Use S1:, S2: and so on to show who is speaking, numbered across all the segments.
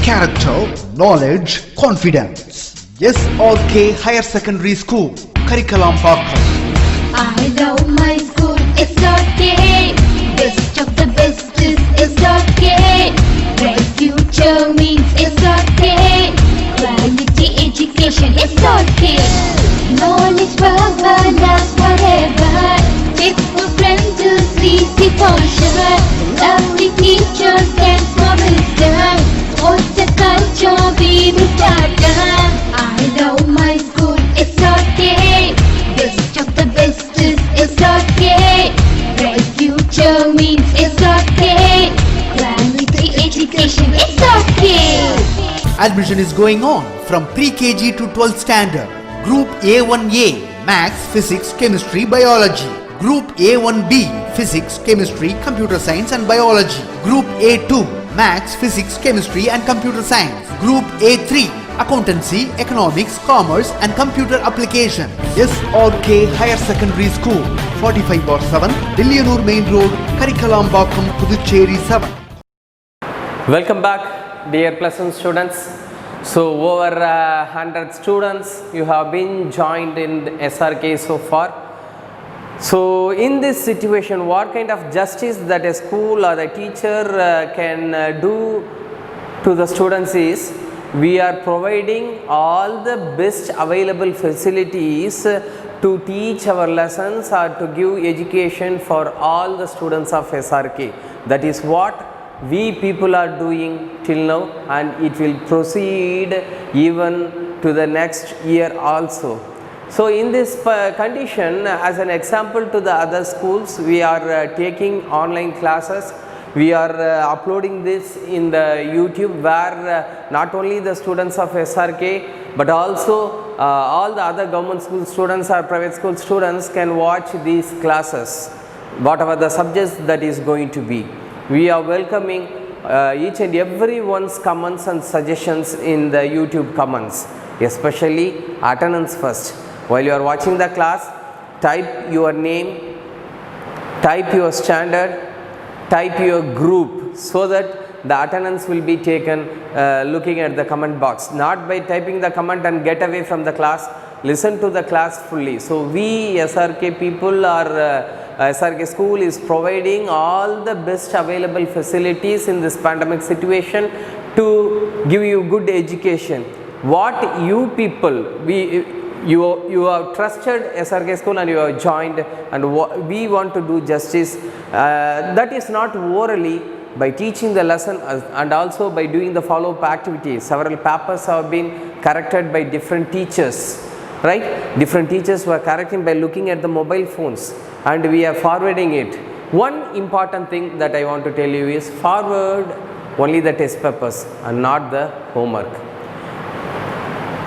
S1: character, knowledge, confidence. S.R.K Higher Secondary School, Karikalampakkam.
S2: I love my school, S.R.K. Best of the best is S.R.K. Bright future means S.R.K. Quality education, S.R.K. Knowledge power lasts forever. Faithful friends to see the culture. Lovely teachers and for wisdom. What's the culture we will start? I love my school, S.R.K. Best of the best is S.R.K. Bright future means S.R.K. Quality education, S.R.K.
S1: Admission is going on from pre-KG to 12th standard. Group A1A, Maths, Physics, Chemistry, Biology. Group A1B, Physics, Chemistry, Computer Science and Biology. Group A2, Maths, Physics, Chemistry and Computer Science. Group A3, Accountancy, Economics, Commerce and Computer Application. S.R.K Higher Secondary School, 45/7, Dilliyanur Main Road, Karikalampakkam, Puducherry 7.
S3: Welcome back, dear pleasant students. So over 100 students you have been joined in SRK so far. So in this situation, what kind of justice that a school or a teacher can do to the students is, we are providing all the best available facilities to teach our lessons or to give education for all the students of SRK. That is what we people are doing till now, and it will proceed even to the next year also. So in this condition, as an example to the other schools, we are taking online classes. We are uploading this in the YouTube, where not only the students of SRK but also all the other government school students or private school students can watch these classes, whatever the subjects that is going to be. We are welcoming each and everyone's comments and suggestions in the YouTube comments, especially attendance first. While you are watching the class, type your name, type your standard, type your group, so that the attendance will be taken looking at the comment box, not by typing the comment and get away from the class. Listen to the class fully. So we SRK people or SRK school is providing all the best available facilities in this pandemic situation to give you good education. What you people, you have trusted SRK school and you have joined, and we want to do justice. That is not orally, by teaching the lesson and also by doing the follow-up activities. Several papers have been corrected by different teachers, right? Different teachers were correcting by looking at the mobile phones, and we are forwarding it. One important thing that I want to tell you is, forward only the test papers and not the homework.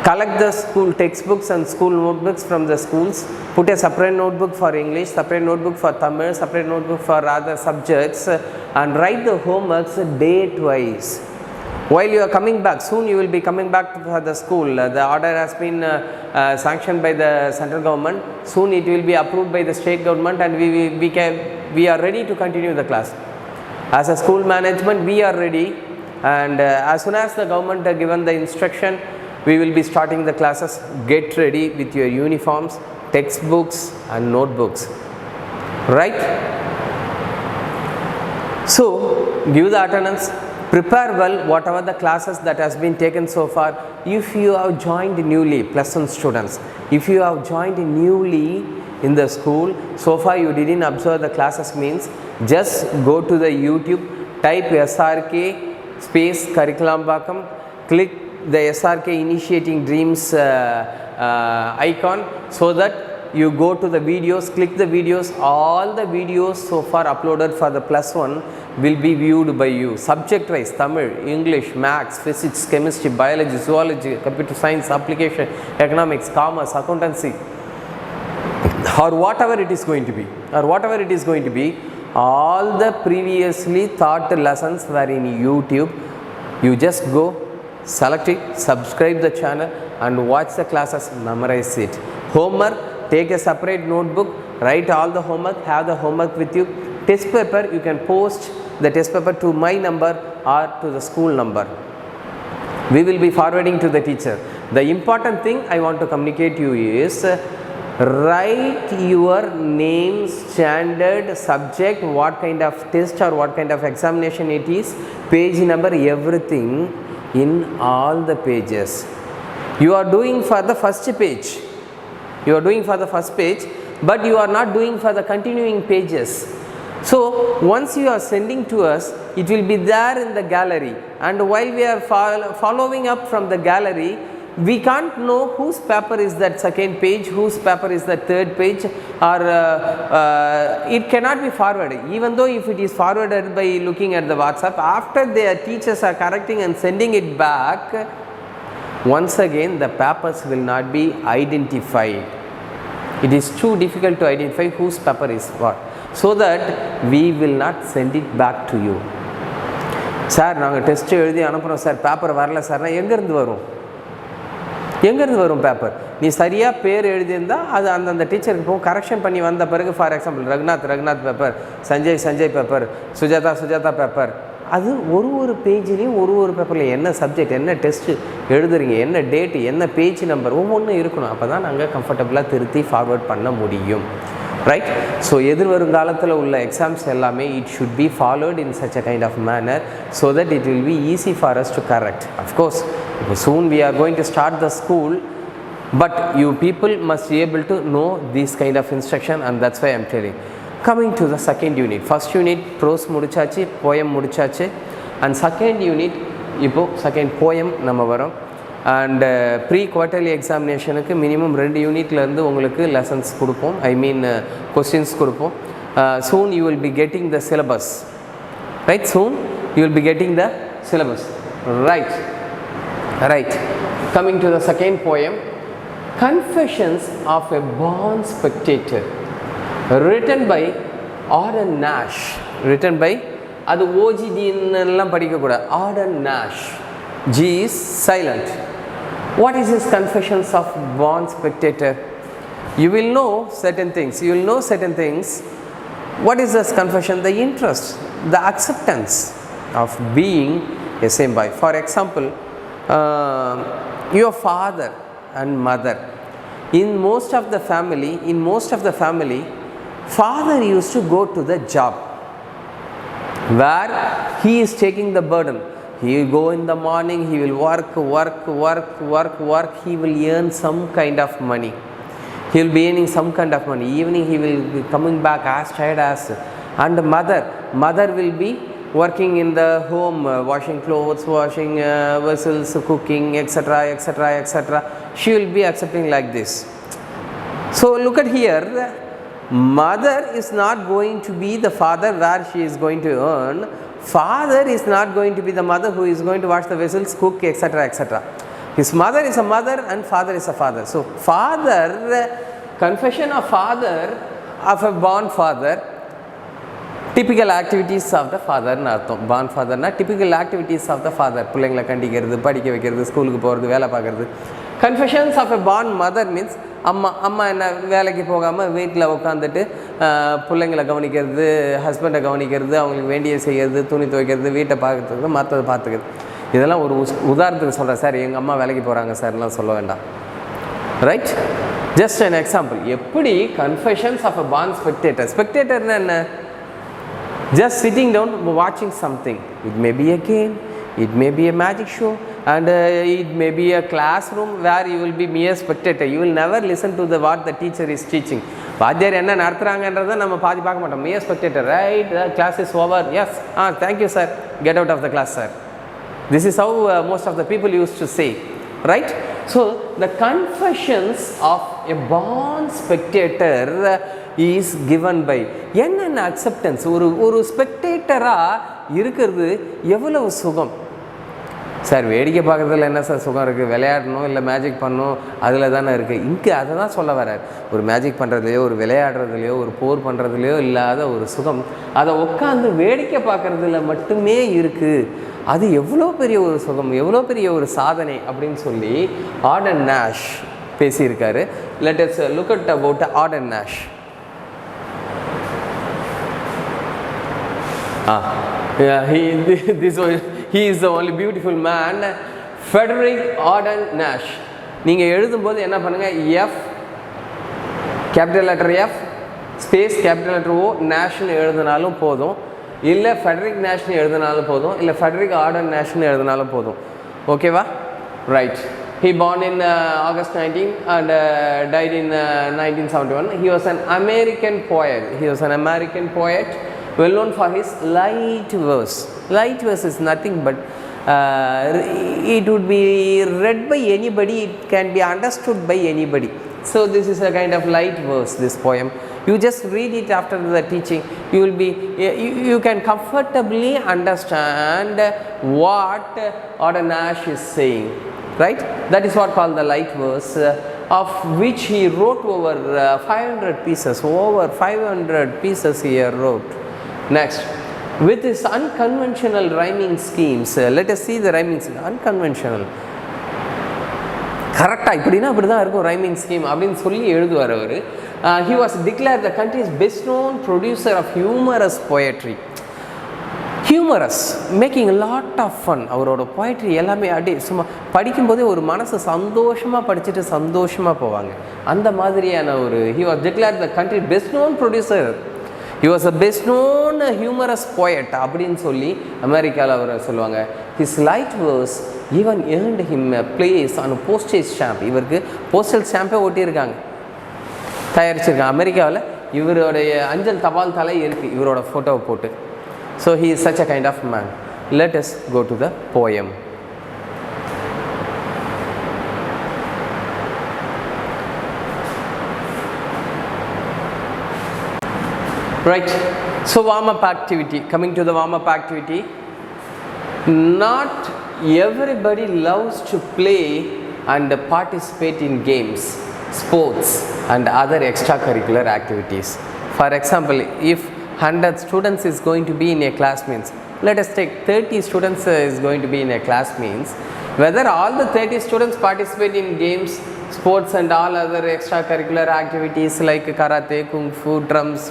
S3: Collect the school textbooks and school notebooks from the schools. Put a separate notebook for English, separate notebook for Tamil, separate notebook for other subjects, and write the homeworks date-wise. While you are coming back, soon you will be coming back to the school. The order has been sanctioned by the central government. Soon it will be approved by the state government, and we are ready to continue the class. As a school management, we are ready, and as soon as the government has given the instruction, we will be starting the classes. Get ready with your uniforms, textbooks and notebooks, right? So give the attendance, prepare well whatever the classes that has been taken so far. If you have joined newly, pleasant students, if you have joined newly in the school, so far you didn't observe the classes, means just go to the YouTube, type SRK space Karikalampakkam, click the SRK Initiating Dreams icon, so that you go to the videos, click the videos. All the videos so far uploaded for the +1 will be viewed by you, subject wise: Tamil, English, Maths, Physics, Chemistry, Biology, Zoology, Computer Science, Application, Economics, Commerce, Accountancy, or whatever it is going to be. All the previously taught lessons were in YouTube. You just go, select it, subscribe the channel and watch the classes, memorize it. Homework, take a separate notebook, write all the homework, have the homework with you. Test paper, you can post the test paper to my number or to the school number. We will be forwarding to the teacher. The important thing I want to communicate to you is write your name, standard, subject, what kind of test or what kind of examination it is, page number, everything in all the pages. You are doing for the first page. You are doing for the first page, but you are not doing for the continuing pages. So once you are sending to us, it will be there in the gallery, and while we are following up from the gallery, we can't know whose paper is that second page, whose paper is the third page, or it cannot be forwarded. Even though if it is forwarded by looking at the WhatsApp, after their teachers are correcting and sending it back, once again the papers will not be identified. It is too difficult to identify whose paper is what, so that we will not send it back to you. Sir, நாங்கள் test எழுதி அனுப்புகிறோம் sir, paper வரல சார்னா எங்கேருந்து வரும்? எங்கேருந்து வரும் paper? நீ சரியாக பேர் எழுதியிருந்தால் அது அந்தந்த டீச்சருக்கு போகும். கரெக்ஷன் பண்ணி வந்த பிறகு, for example Raghunath paper, Sanjay paper, Sujatha paper, அது ஒரு பேஜ்லேயும் ஒரு பேப்பரில் என்ன சப்ஜெக்ட், என்ன டெஸ்ட்டு எழுதுறீங்க, என்ன டேட்டு, என்ன பேஜ் நம்பர், ஒவ்வொன்றும் இருக்கணும். அப்போ தான் நாங்கள் கம்ஃபர்டபுளாக திருத்தி ஃபார்வர்ட் பண்ண முடியும். ரைட்? ஸோ எதிர்வருங்காலத்தில் உள்ள எக்ஸாம்ஸ் எல்லாமே it should be followed in such a kind of manner so that it will be easy for us to correct. Of course இப்போ soon we are going to start the school, but you people must be able to know this kind of instruction, and that's why I'm telling. Coming to the second unit, first unit prose முடிச்சாச்சு, poem முடிச்சாச்சு, and second unit இப்போ second poem நம்ம வரோம். And pre quarterly எக்ஸாமினேஷனுக்கு minimum 2 யூனிட்லேருந்து உங்களுக்கு lessons கொடுப்போம், I mean questions கொடுப்போம். Soon you will be getting the syllabus. Right? Soon you will be getting the syllabus. Right. Coming to the second poem, confessions of a born spectator, written by Arden Nash. written by, அது ஓஜிடின்னுலாம் படிக்கக்கூடாது, Arden Nash. G is silent. What is his confessions of born spectator? You will know certain things. What is this confession? The interest, the acceptance of being a same boy. For example, your father and mother, in most of the family, father used to go to the job where he is taking the burden. He will go in the morning, he will work, he will earn some kind of money. He will be earning some kind of money. Evening he will be coming back as tired as. And mother will be working in the home, washing clothes, washing vessels, cooking, etc. She will be accepting like this. So look at here, mother is not going to be the father where she is going to earn. Father is not going to be the mother who is going to wash the vessels, cook, etc. His mother is a mother and father is a father. So father, confession of father, of a born father, typical activities of the father னு அர்த்தம். born father னா typical activities of the father, பிள்ளைங்களை கண்டிக்கிறது, படிக்க வைக்கிறது, ஸ்கூலுக்கு போகிறது, வேலை பார்க்குறது. confessions of a born mother means அம்மா என்ன வேலைக்கு போகாமல் வீட்டில் உட்காந்துட்டு பிள்ளைங்களை கவனிக்கிறது, ஹஸ்பண்டை கவனிக்கிறது, அவங்களுக்கு வேண்டிய செய்கிறது, துணி துவைக்கிறது, வீட்டை பார்க்குறது, மற்றதை பார்த்துக்கிறது. இதெல்லாம் ஒரு உதாரணத்துக்கு சொல்கிறேன் சார், எங்கள் அம்மா வேலைக்கு போகிறாங்க சார்லாம் சொல்ல வேண்டாம். ரைட்? Just an example. எப்படி confessions of a born spectator, ஸ்பெக்டேட்டர்னா என்ன? just sitting down watching something. It may be a game, it may be a magic show, and it may be a classroom where you will be mere spectator. You will never listen to what the teacher is teaching. வாத்தியார் என்ன நடத்துகிறாங்கன்றதை நம்ம பாதி பார்க்க மாட்டோம். mere spectator. Right? Class is over. Yes. Thank you sir. Get out of the class sir. This is how most of the people used to say. Right? So the confessions of a born spectator is given by என்னென்ன acceptance. ஒரு ஸ்பெக்டேட்டராக இருக்கிறது எவ்வளவு சுகம் sir. வேடிக்கை பார்க்குறதுல என்ன sir சுகம் இருக்குது? விளையாடணும் இல்லை மேஜிக் பண்ணணும், அதில் தானே இருக்குது. இங்கே அதை தான் சொல்ல வர்றார். ஒரு மேஜிக் பண்ணுறதுலையோ, ஒரு விளையாடுறதுலையோ, ஒரு போர் பண்ணுறதுலையோ இல்லாத ஒரு சுகம் அதை உட்காந்து வேடிக்கை பார்க்குறதுல மட்டுமே இருக்குது. அது எவ்வளோ பெரிய ஒரு சுகம், எவ்வளோ பெரிய ஒரு சாதனை அப்படின்னு சொல்லி ஆர்டன் நாஷ் பேசியிருக்காரு. Let us look at about Ogden Nash. He is the only beautiful man Frederic Ogden Nash. நீங்கள் எழுதும்போது என்ன பண்ணுங்கள், F capital letter F space capital letter O நேஷ்னு எழுதினாலும் போதும், இல்லை ஃபெடரிக் நேஷ்னு எழுதினாலும் போதும், இல்லை ஃபெடரிக் ஆர்டன் நேஷ்னு எழுதினாலும் போதும். ஓகேவா? Right. He born in August 19 and died in 1971. He was an American poet. He was an American poet, well known for his light verse. Light verse is nothing but it would be read by anybody, it can be understood by anybody. So this is a kind of light verse, this poem. You just read it after the teaching, you will be you can comfortably understand what Arden Nash is saying, right? That is what called the light verse, of which he wrote over 500 pieces. Over 500 pieces he wrote. Next, with his unconventional rhyming schemes, let us see the rhyming scheme. Unconventional, கரெக்டாக இப்படின்னா அப்படி தான் இருக்கும் rhyming scheme அப்படின்னு சொல்லி எழுதுவார் அவர். He was declared the country's best known producer of humorous poetry. Humorous, making a lot of fun. அவரோட poetry எல்லாமே அப்படியே சும்மா படிக்கும்போதே ஒரு மனசு சந்தோஷமாக படிச்சுட்டு சந்தோஷமாக போவாங்க. அந்த மாதிரியான ஒரு he was declared the country's best known producer. He was a best known humorous poet அப்படின்னு சொல்லி அமெரிக்காவில் அவரை சொல்லுவாங்க. His light verse even earned him a place on a postage stamp. இவருக்கு போஸ்டல் ஸ்டாம்பே ஒட்டியிருக்காங்க, தயாரிச்சிருக்காங்க அமெரிக்காவில். இவருடைய அஞ்சல் தபால் தலை இருக்குது இவரோட ஃபோட்டோவை போட்டு. So he is such a kind of man. Let us go to the poem. Right. So warm-up activity. Coming to the warm-up activity. Not everybody loves to play and participate in games, sports and other extracurricular activities. For example, if 100 students is going to be in a class means, let us take 30 students is going to be in a class means, whether all the 30 students participate in games, sports and all other extracurricular activities like karate, kung fu, drums,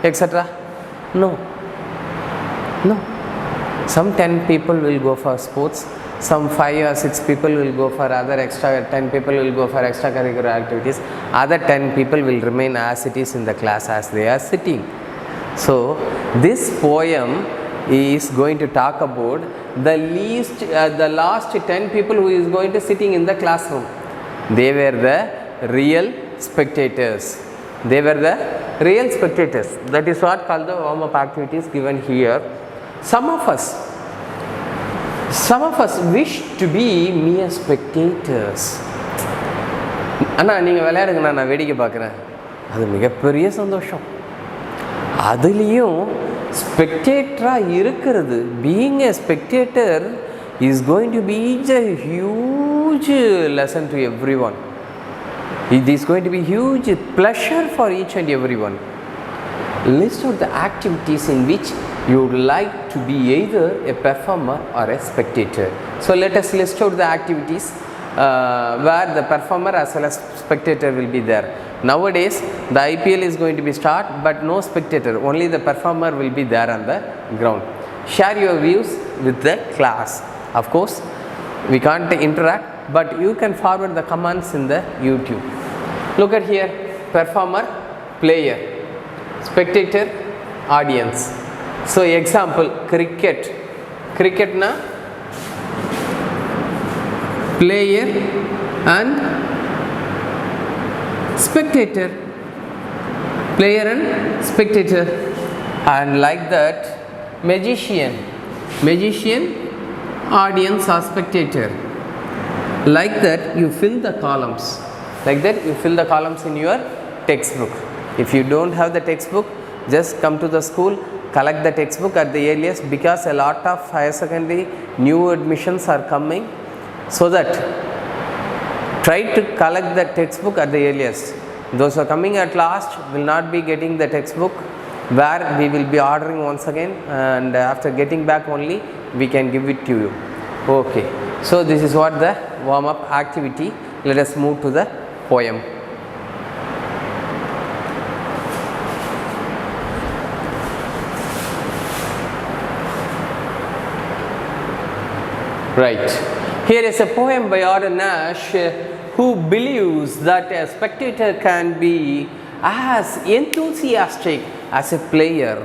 S3: etc. No. Some 10 people will go for sports, some 5 or 6 people will go for other 10 people will go for extracurricular activities, other 10 people will remain as it is in the class as they are sitting. So this poem is going to talk about the last 10 people who is going to sitting in the classroom. They were the real spectators. That is what called the warm-up activities given here. Some of us wish to be mere spectators. அண்ணா நீங்கள் விளையாடுங்க, நான் வேடிக்கை பார்க்குறேன், அது மிகப்பெரிய சந்தோஷம். அதுலேயும் ஸ்பெக்டேட்டராக இருக்கிறது, being a spectator is going to be a huge lesson to everyone. It is going to be huge pleasure for each and everyone. List out the activities in which you would like to be either a performer or a spectator. So let us list out the activities where the performer as well as spectator will be there. Nowadays the IPL is going to be start, but no spectator, only the performer will be there on the ground. Share your views with the class. Of course we can't interact, but you can forward the comments in the YouTube. Look at here, performer, player, spectator, audience. So example, cricket na player and spectator, and like that magician, audience or spectator. Like that you fill the columns. In your textbook. If you don't have the textbook, just come to the school, collect the textbook at the earliest, because a lot of higher secondary new admissions are coming. So that try to collect the textbook at the earliest. Those who are coming at last will not be getting the textbook, where we will be ordering once again, and after getting back only we can give it to you. Okay, so this is what the warm-up activity. Let us move to the poem. Right. Here is a poem by R. Nash who believes that a spectator can be as enthusiastic as a player.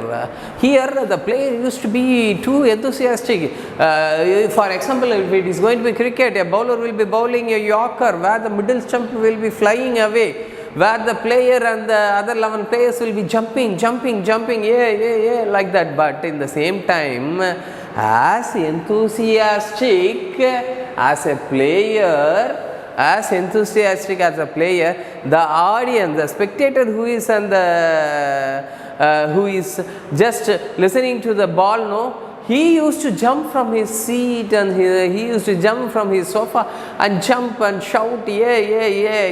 S3: Here the player used to be too enthusiastic. For example, if it is going to be cricket, a bowler will be bowling a yorker where the middle stump will be flying away, where the player and the other 11 players will be jumping, yeah, like that. But in the same time, as enthusiastic as a player, the audience, the spectator who is who is just listening to the ball, no, he used to jump from his seat and he used to jump from his sofa and jump and shout, yeah,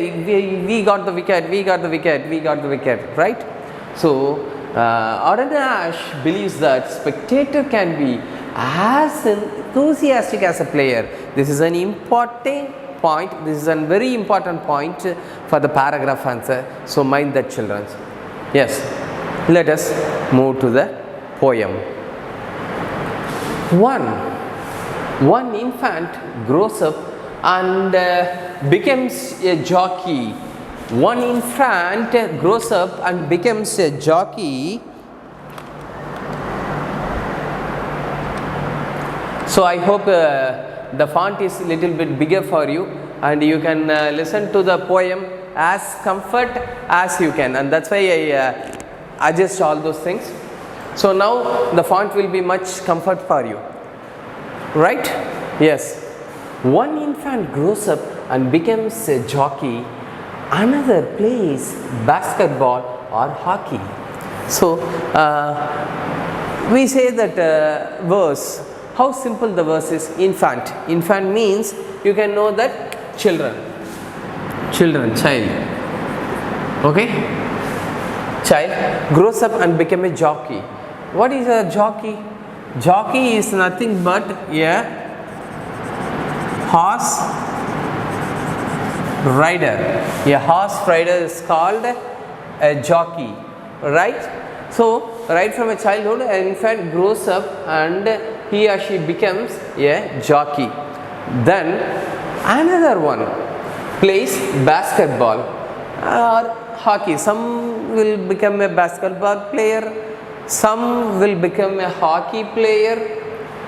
S3: we got the wicket, right? So R. Nash believes that spectator can be as enthusiastic as a player. This is an important point. This is a very important point for the paragraph answer. So mind that, children. Yes, let us move to the poem. One infant grows up and becomes a jockey. One infant grows up and becomes a jockey. So I hope the font is a little bit bigger for you and you can listen to the poem as comfort as you can, and that's why I adjust all those things. So now the font will be much comfort for you, right? Yes. One infant grows up and becomes a jockey, another plays basketball or hockey. So we say that verse, how simple the verse is. Infant. Infant means you can know that child. Okay? Child grows up and become a jockey. What is a jockey? Jockey is nothing but a horse rider. A horse rider is called a jockey, right? So right from a childhood, an infant grows up and he or she becomes a jockey. Then another one plays basketball or hockey. Some will become a basketball player, some will become a hockey player,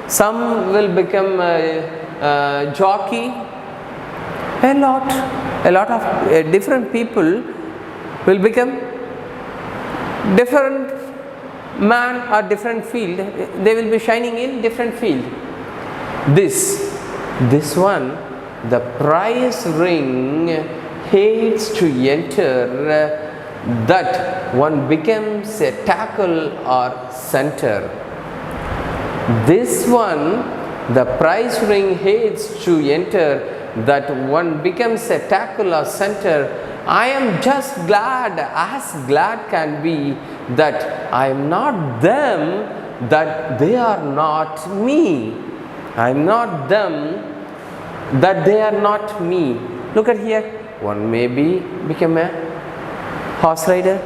S3: some will become a jockey. A lot of different people will become different man or different field. They will be shining in different field. This one, the prize ring hates to enter, that one becomes a tackle or center. This one, the prize ring hates to enter, that one becomes a tackle or center. I am just glad, as glad can be, that I am not them, that they are not me. I am not them, that they are not me. Look at here. One may become a horse rider,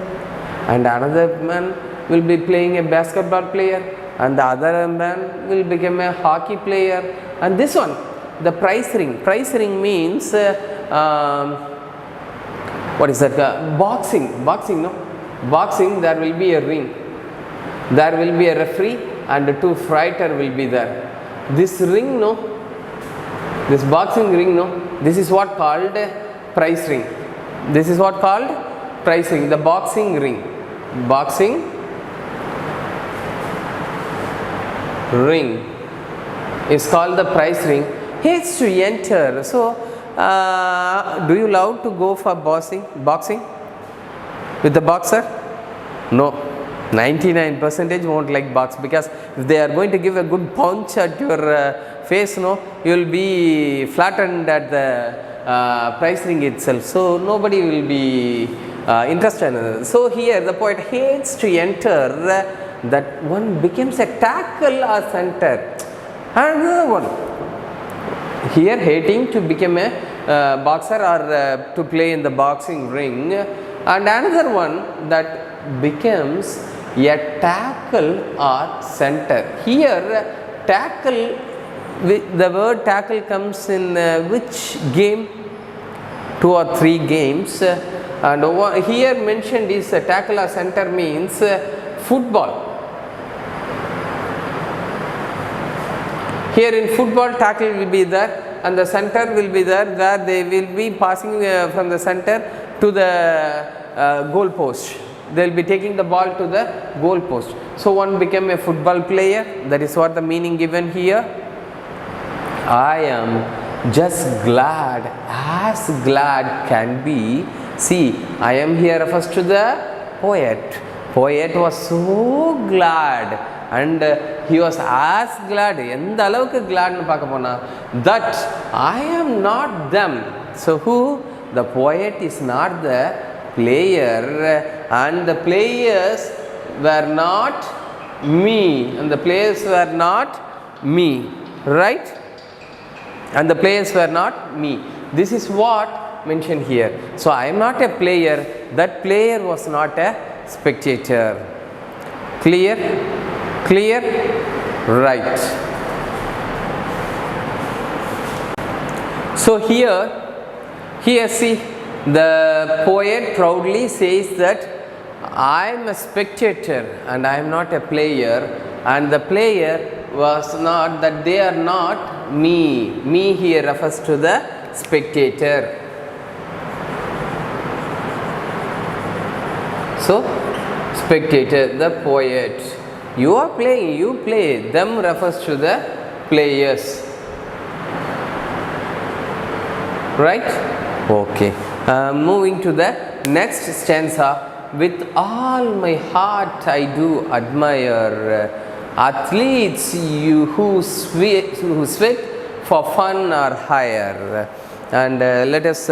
S3: and another man will be playing a basketball player, and the other man will become a hockey player. And this one, the prize ring. Prize ring means what is that? Boxing, no? Boxing, there will be a ring, there will be a referee and two fighter will be there. This ring, no, this boxing ring, no, this is what called prize ring. This is what called prize ring, the boxing ring. Boxing ring is called the prize ring. Hates to enter. So do you love to go for boxing with the boxer? No, 99% won't like box, because if they are going to give a good punch at your face, no, you will be flattened at the prize ring itself. So nobody will be interested in it. So here the poet hates to enter, that one becomes a tackle or center. Another one, here hating to become a boxer or to play in the boxing ring, and another one that becomes a tackle or center. Here tackle the word tackle comes in which game? 2 or 3 games. And here mentioned is tackle or center means football. Here in football, tackle will be there and the center will be there, where they will be passing from the center to the goal post. They will be taking the ball to the goal post. So one became a football player. That is what the meaning given here. I am just glad, as glad can be. See, I am here refers to the poet. Poet was so glad and he was as glad, எந்த அளவுக்கு gladனு பார்க்க போனா, that I am not them. So who? The poet is not the player, and the players were not me, and the players were not me, right? And the players were not me. This is what mentioned here. So I am not a player, that player was not a spectator. Clear? Clear? Right. So here see, the poet proudly says that I am a spectator and I am not a player, and the player was not, that they are not me. Me here refers to the spectator. So spectator, the poet. You are playing, you play. Them refers to the players. Right? Okay. Moving to the next stanza. With all my heart I do admire athletes who sweat for fun or hire. And let us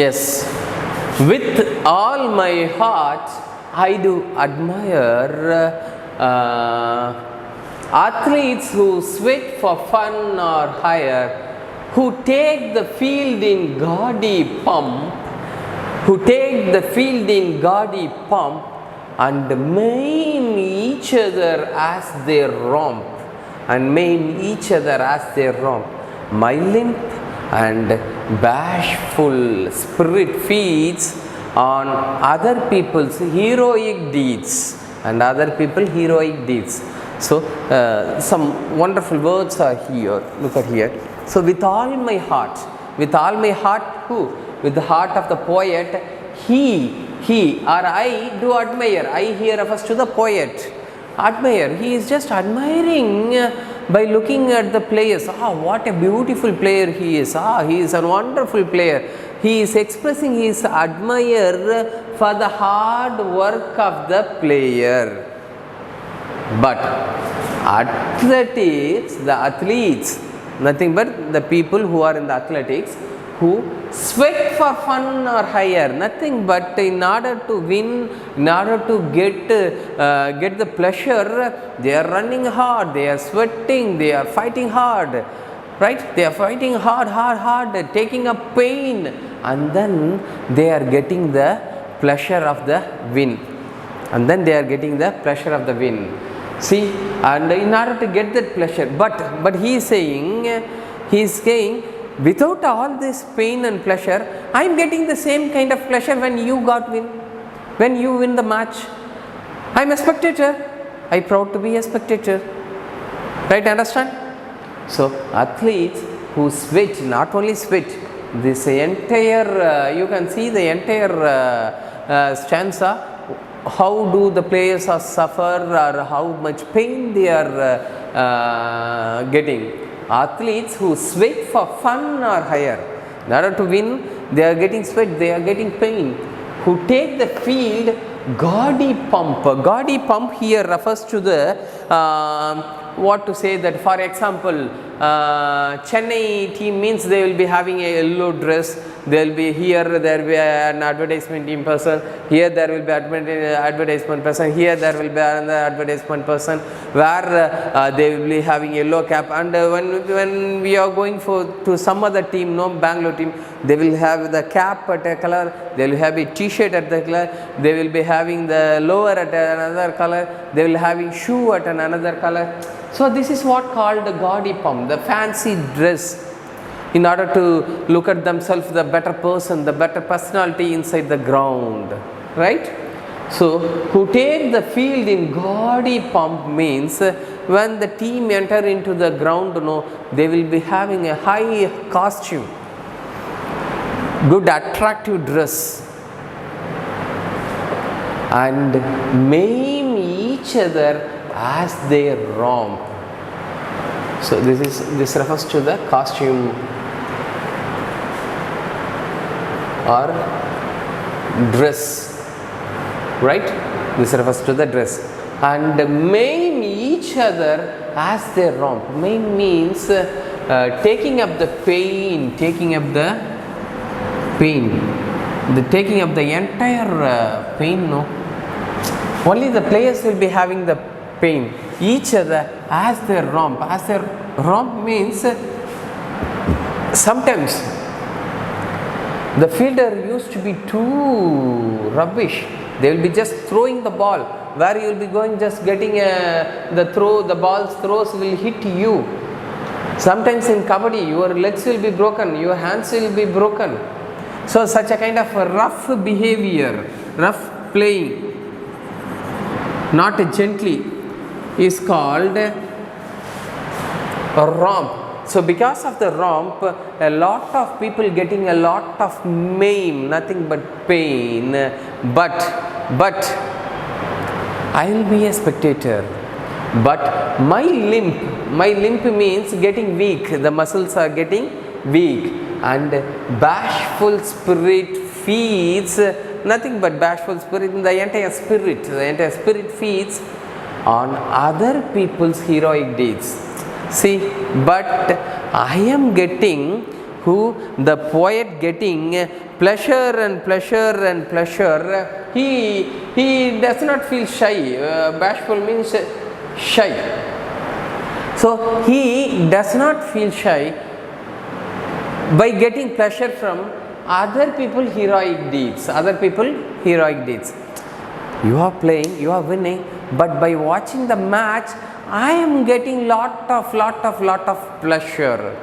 S3: yes, with all my heart I do admire athletes who sweat for fun or hire, who take the field in gaudy pomp, and maim each other as they romp, My limp and bashful spirit feeds on other people's heroic deeds. So some wonderful words are here. Look at here. So with all my heart who? With the heart of the poet, he or I do admire. I here refers to the poet. Admire. He is just admiring by looking at the players. What a beautiful player he is. He is a wonderful player. He is expressing his admire for the hard work of the player. But the athletes, nothing but the people who are in the athletics, who sweat for fun or hire, nothing but in order to win, in order to get the pleasure, they are running hard, they are sweating, they are fighting hard, right? They are fighting hard, taking up pain, and then they are getting the pleasure of the win. See, and in order to get that pleasure, but he is saying, without all this pain and pleasure, I am getting the same kind of pleasure when you win the match. I am a spectator. I am proud to be a spectator. Right? Understand? So athletes who sweat, not only sweat, this entire you can see the entire stanza. How do the players suffer, or how much pain they are getting? Athletes who sweat for fun or hire. In order to win, they are getting sweat, they are getting pain. Who take the field gaudy pomp. Gaudy pomp here refers to the what to say that, for example, Chennai team means they will be having a yellow dress. There will be here, there will be an advertisement team person. Here there will be advertisement person. Here there will be another advertisement person where they will be having yellow cap. And when we are going to some other team, no, Bangalore team, they will have the cap at a color. They will have a T-shirt at the color. They will be having the lower at another color. They will having shoe at another color. So this is what called the gaudy pump, the fancy dress, in order to look at themselves the better person, the better personality inside the ground, right? So who take the field in gaudy pomp means when the team enter into the ground, they will be having a high costume, good attractive dress, and maim each other as they romp. So this refers to the costume or dress, right? This refers to the dress. And maim each other as they romp. Maim means taking up the pain, taking up the entire pain, no? Only the players will be having the pain. Each other as they romp. As they romp means sometimes the fielder used to be too rubbish. They will be just throwing the ball where you will be going just getting the ball's throws will hit you. Sometimes in kabaddi your legs will be broken, your hands will be broken. So such a kind of rough behavior, rough playing, not gently, is called a romp. So because of the romp, a lot of people getting a lot of maim, nothing but pain. But I will be a spectator. But my limp means getting weak. The muscles are getting weak, and bashful spirit feeds, nothing but bashful spirit. The entire spirit feeds on other people's heroic deeds. See, but I am getting, the poet getting pleasure and pleasure and pleasure. He does not feel shy. Bashful means shy. So he does not feel shy by getting pleasure from other people's heroic deeds. You are playing, you are winning, but by watching the match, I am getting lot of pleasure.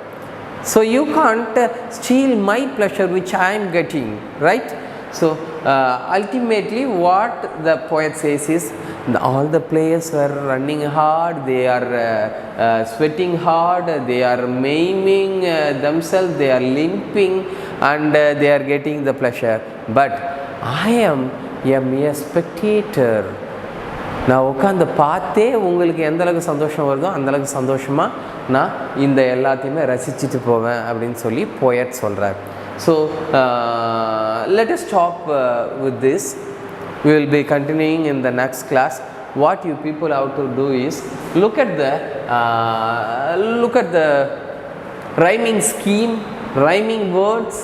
S3: So you can't steal my pleasure which I am getting, right? So ultimately what the poet says is, all the players were running hard, they are sweating hard, they are maiming themselves, they are limping, and they are getting the pleasure. But I am a mere spectator. நான் உட்காந்து பார்த்தே உங்களுக்கு எந்த அளவுக்கு சந்தோஷம் வருதோ அந்த அளவுக்கு சந்தோஷமாக நான் இந்த எல்லாத்தையுமே ரசிச்சுட்டு போவேன் அப்படின்னு சொல்லி போயட் சொல்கிறார். So let us stop with this. We will be continuing in the next class. What you people have to do is look at the rhyming scheme, rhyming words,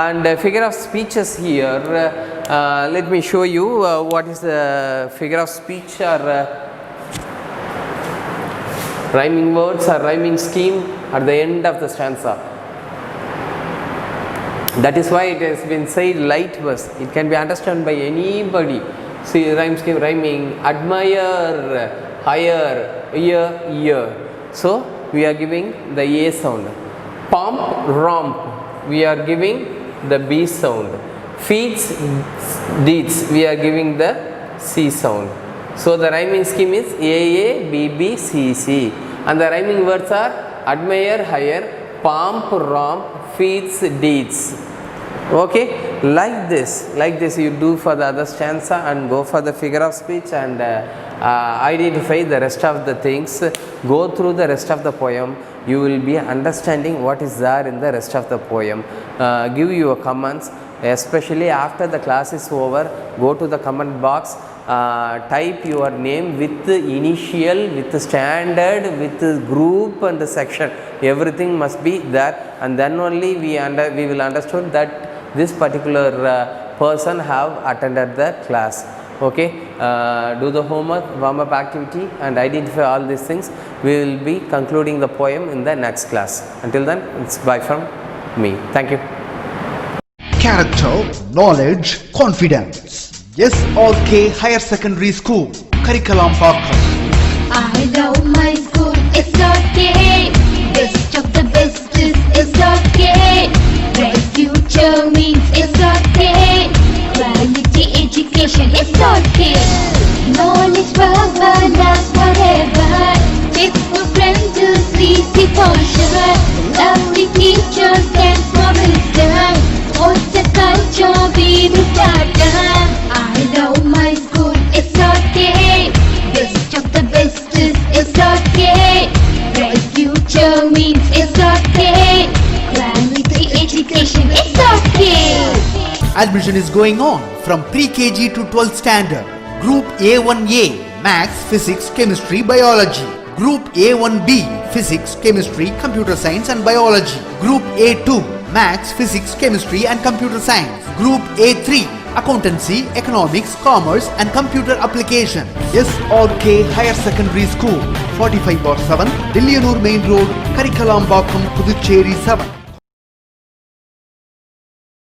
S3: and figure of speeches here. Let me show you what is the figure of speech or rhyming words or rhyming scheme at the end of the stanza. That is why it has been said light verse. It can be understood by anybody. See, rhyme scheme, rhyming, admire, higher, year. So we are giving the A sound. Pomp, romp, we are giving the B sound. Feeds, deeds, we are giving the C sound. So the rhyming scheme is A, B, B, C, C. And the rhyming words are admire, higher, pomp, romp, feeds, deeds. Okay, like this you do for the other stanza and go for the figure of speech and identify the rest of the things. Go through the rest of the poem. You will be understanding what is there in the rest of the poem. Give your comments, especially after the class is over. Go to the comment box type your name with the initial, with the standard, with the group and the section. Everything must be there, and then only we will understand that this particular person have attended the class. Okay, do the homework, warm up activity, and identify all these things. We will be concluding the poem in the next class. Until then, it's bye from me. Thank you.
S1: Character, knowledge, confidence. S.R.K Higher Secondary School, Karikalampakkam.
S2: I love my school, S.R.K. Best of the best is S.R.K. Bright future means S.R.K. Quality education, S.R.K. Knowledge power lasts forever. Faithful friends to see the culture. Lovely teachers and for wisdom. What's the culture we will start? I love my school, S.R.K. Best of the best is S.R.K. Bright future means S.R.K. Quality education, S.R.K.
S1: Admission is going on from pre-KG to 12th standard. Group A1A, Maths, Physics, Chemistry, Biology. Group A1B, Physics, Chemistry, Computer Science and Biology. Group A2, Maths, Physics, Chemistry and Computer Science. Group A3, Accountancy, Economics, Commerce and Computer Application. S.R.K Higher Secondary School, 45/7, Dillianur Main Road, Karikalampakkam, Puducherry 7.